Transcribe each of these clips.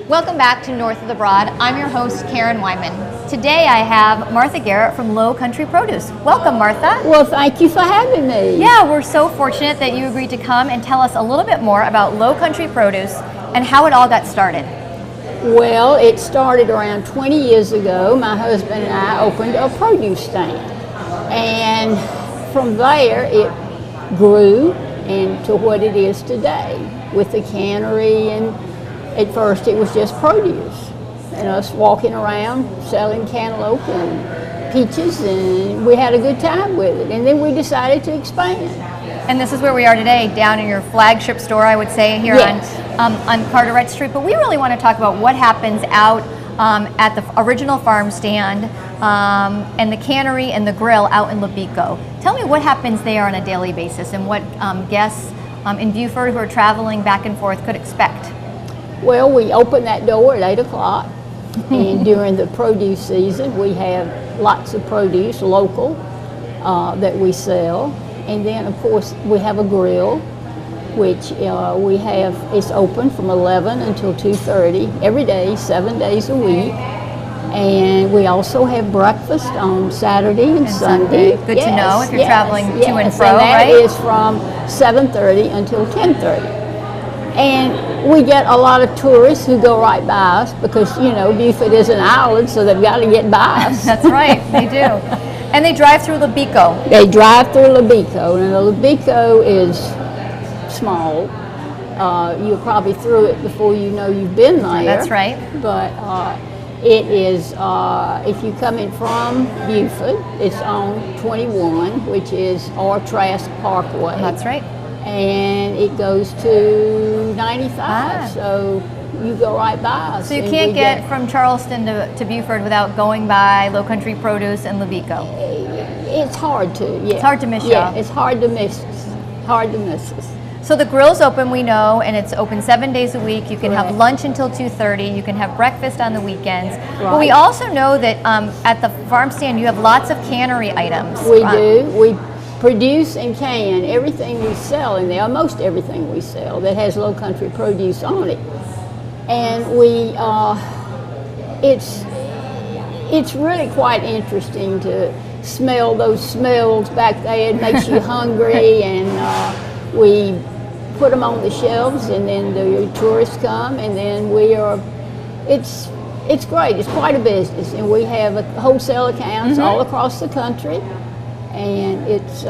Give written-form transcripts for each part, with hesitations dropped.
Welcome back to North of the Broad. I'm your host, Karen Wyman. Today I have Martha Garrett from Lowcountry Produce. Welcome, Martha. Well, thank you for having me. Yeah, we're so fortunate that you agreed to come and tell us a little bit more about Lowcountry Produce and how it all got started. Well, it started around 20 years ago. My husband and I opened a produce stand. And from there, it grew into what it is today with the cannery. And at first, it was just produce and us walking around selling cantaloupe and peaches, and we had a good time with it. And then we decided to expand. And this is where we are today, down in your flagship store, I would say, here on Carteret Street. But we really want to talk about what happens out at the original farm stand and the cannery and the grill out in Lobico. Tell me what happens there on a daily basis and what guests in Buford who are traveling back and forth could expect. Well, we open that door at 8 o'clock, and during the produce season, we have lots of produce, local, that we sell. And then, of course, we have a grill, which it's open from 11 until 2:30 every day, 7 days a week. And we also have breakfast on Saturday and Sunday. Good to know if you're traveling to and fro, and that right? is from 7:30 until 10:30. And we get a lot of tourists who go right by us because, you know, Buford is an island, so they've got to get by us. That's right, they do. And they drive through Lobico. They drive through Lobico, and the Lobico is small. You're probably through it before you know you've been there. That's right. But it is, if you come in from Buford, it's on 21, which is our Trask Parkway. That's right. And it goes to 95, so you go right by us. So you can't get from Charleston to Buford without going by Lowcountry Produce and Lobico. It's hard to, yeah. It's hard to miss Yeah, y'all. it's hard to miss us. Hard to miss us. So the grill's open, we know, and it's open 7 days a week. You can have lunch until 2:30. You can have breakfast on the weekends. Right. But we also know that at the farm stand you have lots of cannery items. We do. We produce and can everything we sell in there, most everything we sell that has Lowcountry Produce on it. And it's really quite interesting to smell those smells back there. It makes you hungry, and we put them on the shelves, and then the tourists come, and then it's great. It's quite a business, and we have wholesale accounts all across the country, and it's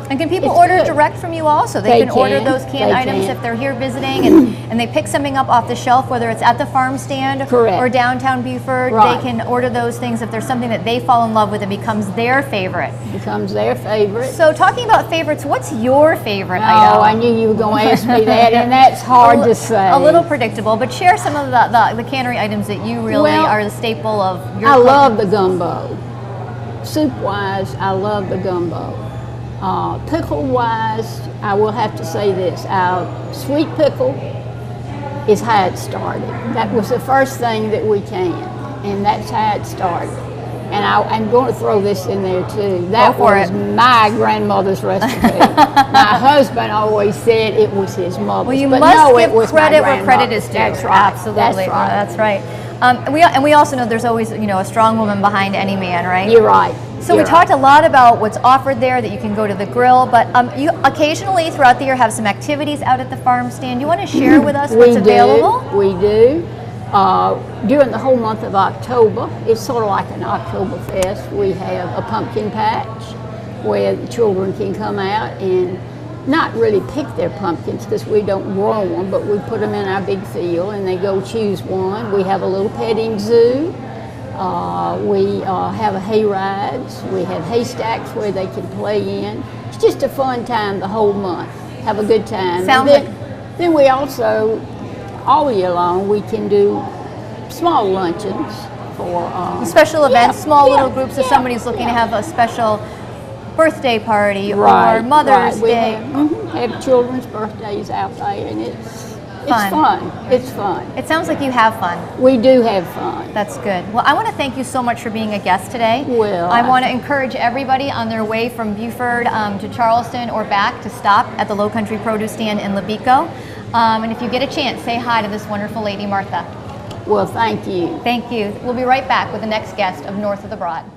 and can people order good. Direct from you also? They can order those canned items if they're here visiting and they pick something up off the shelf, whether it's at the farm stand or downtown Buford. Right. They can order those things if there's something that they fall in love with and becomes their favorite. Becomes their favorite. So talking about favorites, what's your favorite item? Oh, I knew you were going to ask me that, and that's hard to say. A little predictable, but share some of the cannery items that you really are the staple of your I love the gumbo. Soup-wise, I love the gumbo. Pickle-wise, I will have to say this. Our sweet pickle is how it started. That was the first thing that we canned, and that's how it started. And I'm going to throw this in there too. That was my grandmother's recipe. My husband always said it was his mother's. Well, you but must no, give it was credit my where credit is due. That's right. Absolutely. That's right. That's right. And we also know there's always, you know, a strong woman behind any man, right? You're right. So we talked a lot about what's offered there, that you can go to the grill, but you occasionally throughout the year have some activities out at the farm stand. Do you want to share with us what's available? We do. During the whole month of October, it's sort of like an Oktoberfest. We have a pumpkin patch where the children can come out and not really pick their pumpkins because we don't grow them, but we put them in our big field and they go choose one. We have a little petting zoo. We have a hay rides. We have haystacks where they can play in. It's just a fun time the whole month. Have a good time. Then we also, all year long, we can do small luncheons for special events, small little groups. If somebody's looking to have a special birthday party or Mother's Day. Have children's birthdays out there, and it's fun. It's fun. It sounds like you have fun. We do have fun. That's good. Well, I want to thank you so much for being a guest today. Well, I want to encourage everybody on their way from Buford to Charleston or back to stop at the Lowcountry Produce stand in Lobico. And if you get a chance, say hi to this wonderful lady, Martha. Well, thank you. Thank you. We'll be right back with the next guest of North of the Broad.